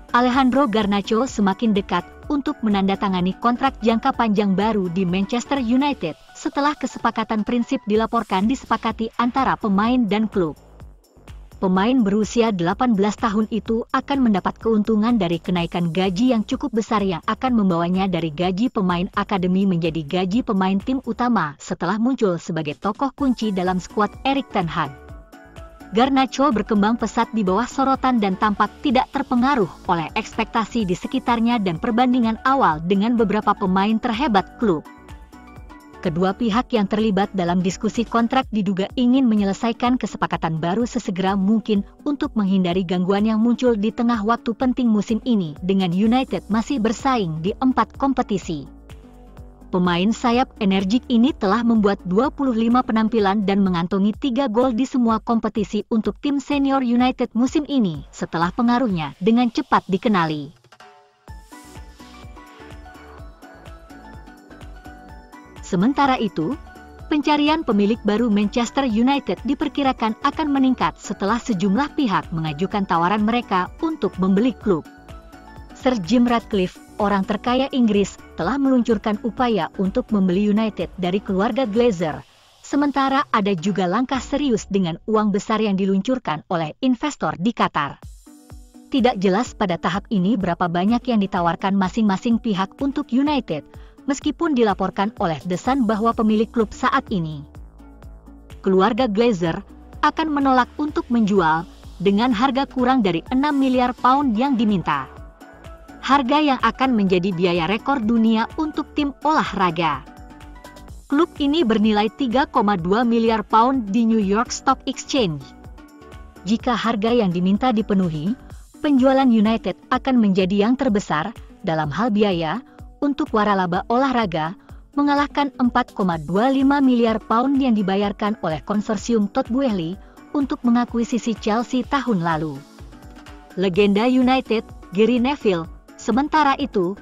Alejandro Garnacho semakin dekat untuk menandatangani kontrak jangka panjang baru di Manchester United setelah kesepakatan prinsip dilaporkan disepakati antara pemain dan klub. Pemain berusia 18 tahun itu akan mendapat keuntungan dari kenaikan gaji yang cukup besar yang akan membawanya dari gaji pemain akademi menjadi gaji pemain tim utama setelah muncul sebagai tokoh kunci dalam skuad Erik ten Hag. Garnacho berkembang pesat di bawah sorotan dan tampak tidak terpengaruh oleh ekspektasi di sekitarnya dan perbandingan awal dengan beberapa pemain terhebat klub. Kedua pihak yang terlibat dalam diskusi kontrak diduga ingin menyelesaikan kesepakatan baru sesegera mungkin untuk menghindari gangguan yang muncul di tengah waktu penting musim ini dengan United masih bersaing di 4 kompetisi. Pemain sayap energik ini telah membuat 25 penampilan dan mengantongi 3 gol di semua kompetisi untuk tim senior United musim ini setelah pengaruhnya dengan cepat dikenali. Sementara itu, pencarian pemilik baru Manchester United diperkirakan akan meningkat setelah sejumlah pihak mengajukan tawaran mereka untuk membeli klub. Sir Jim Ratcliffe, orang terkaya Inggris, telah meluncurkan upaya untuk membeli United dari keluarga Glazer. Sementara ada juga langkah serius dengan uang besar yang diluncurkan oleh investor di Qatar. Tidak jelas pada tahap ini berapa banyak yang ditawarkan masing-masing pihak untuk United, meskipun dilaporkan oleh The Sun bahwa pemilik klub saat ini, keluarga Glazer, akan menolak untuk menjual dengan harga kurang dari 6 miliar pound yang diminta. Harga yang akan menjadi biaya rekor dunia untuk tim olahraga. Klub ini bernilai 3,2 miliar pound di New York Stock Exchange. Jika harga yang diminta dipenuhi, penjualan United akan menjadi yang terbesar dalam hal biaya untuk waralaba olahraga, mengalahkan 4,25 miliar pound yang dibayarkan oleh konsorsium Todd Boehly untuk mengakuisisi Chelsea tahun lalu. Legenda United, Gary Neville, sementara itu,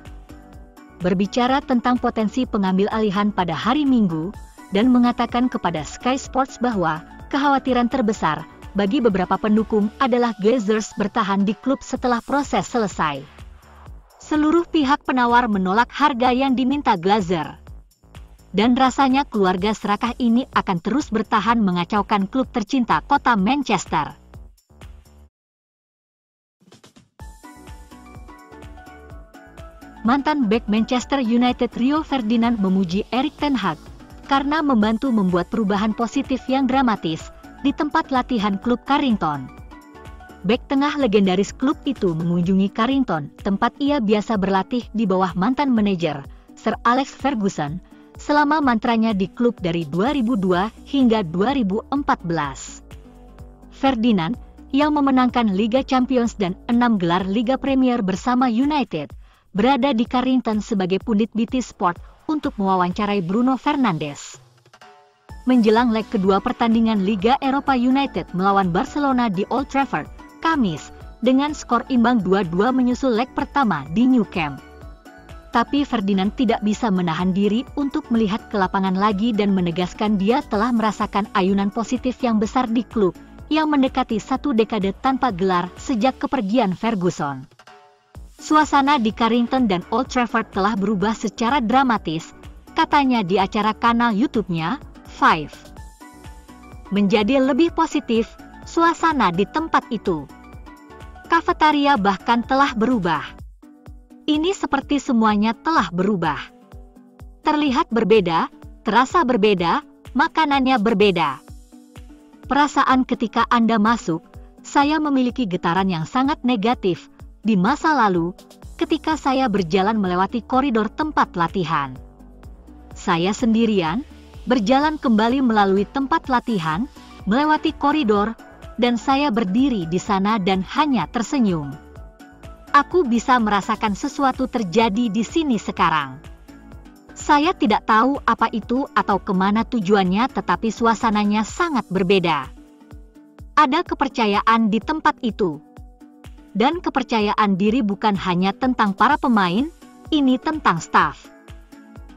berbicara tentang potensi pengambil alihan pada hari Minggu, dan mengatakan kepada Sky Sports bahwa kekhawatiran terbesar bagi beberapa pendukung adalah Glazers bertahan di klub setelah proses selesai. Seluruh pihak penawar menolak harga yang diminta Glazer. Dan rasanya keluarga serakah ini akan terus bertahan mengacaukan klub tercinta kota Manchester. Mantan bek Manchester United Rio Ferdinand memuji Erik ten Hag karena membantu membuat perubahan positif yang dramatis di tempat latihan klub Carrington. Bek tengah legendaris klub itu mengunjungi Carrington, tempat ia biasa berlatih di bawah mantan manajer, Sir Alex Ferguson, selama mantranya di klub dari 2002 hingga 2014. Ferdinand, yang memenangkan Liga Champions dan 6 gelar Liga Premier bersama United, berada di Carrington sebagai pundit BT Sport untuk mewawancarai Bruno Fernandes. Menjelang leg kedua pertandingan Liga Eropa, United melawan Barcelona di Old Trafford, Kamis, dengan skor imbang 2-2 menyusul leg pertama di Nou Camp. Tapi Ferdinand tidak bisa menahan diri untuk melihat ke lapangan lagi dan menegaskan dia telah merasakan ayunan positif yang besar di klub yang mendekati 1 dekade tanpa gelar sejak kepergian Ferguson. Suasana di Carrington dan Old Trafford telah berubah secara dramatis, katanya di acara kanal YouTube-nya, Five. Menjadi lebih positif, suasana di tempat itu. Kafetaria bahkan telah berubah. Ini seperti semuanya telah berubah. Terlihat berbeda, terasa berbeda, makanannya berbeda. Perasaan ketika Anda masuk, saya memiliki getaran yang sangat negatif di masa lalu ketika saya berjalan melewati koridor tempat latihan. Saya sendirian, berjalan kembali melalui tempat latihan, melewati koridor, dan saya berdiri di sana dan hanya tersenyum. Aku bisa merasakan sesuatu terjadi di sini sekarang. Saya tidak tahu apa itu atau kemana tujuannya, tetapi suasananya sangat berbeda. Ada kepercayaan di tempat itu. Dan kepercayaan diri bukan hanya tentang para pemain, ini tentang staf.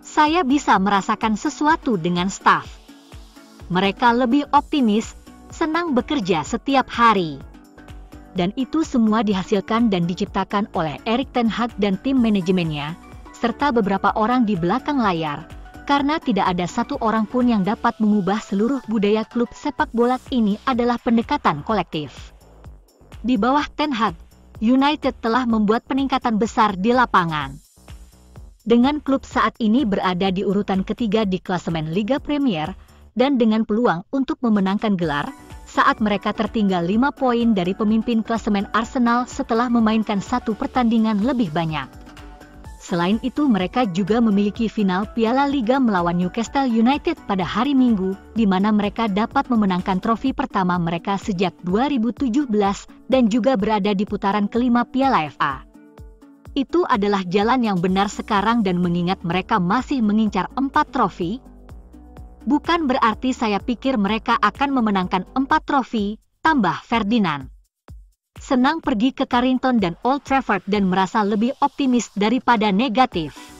Saya bisa merasakan sesuatu dengan staf. Mereka lebih optimis, senang bekerja setiap hari. Dan itu semua dihasilkan dan diciptakan oleh Erik ten Hag dan tim manajemennya, serta beberapa orang di belakang layar, karena tidak ada satu orang pun yang dapat mengubah seluruh budaya klub sepak bola ini adalah pendekatan kolektif. Di bawah Ten Hag, United telah membuat peningkatan besar di lapangan. Dengan klub saat ini berada di urutan ketiga di klasemen Liga Premier, dan dengan peluang untuk memenangkan gelar, saat mereka tertinggal 5 poin dari pemimpin klasemen Arsenal setelah memainkan satu pertandingan lebih banyak. Selain itu mereka juga memiliki final Piala Liga melawan Newcastle United pada hari Minggu, di mana mereka dapat memenangkan trofi pertama mereka sejak 2017 dan juga berada di putaran kelima Piala FA. Itu adalah jalan yang benar sekarang dan mengingat mereka masih mengincar 4 trofi, bukan berarti saya pikir mereka akan memenangkan 4 trofi, tambah Ferdinand. Senang pergi ke Carrington dan Old Trafford dan merasa lebih optimis daripada negatif.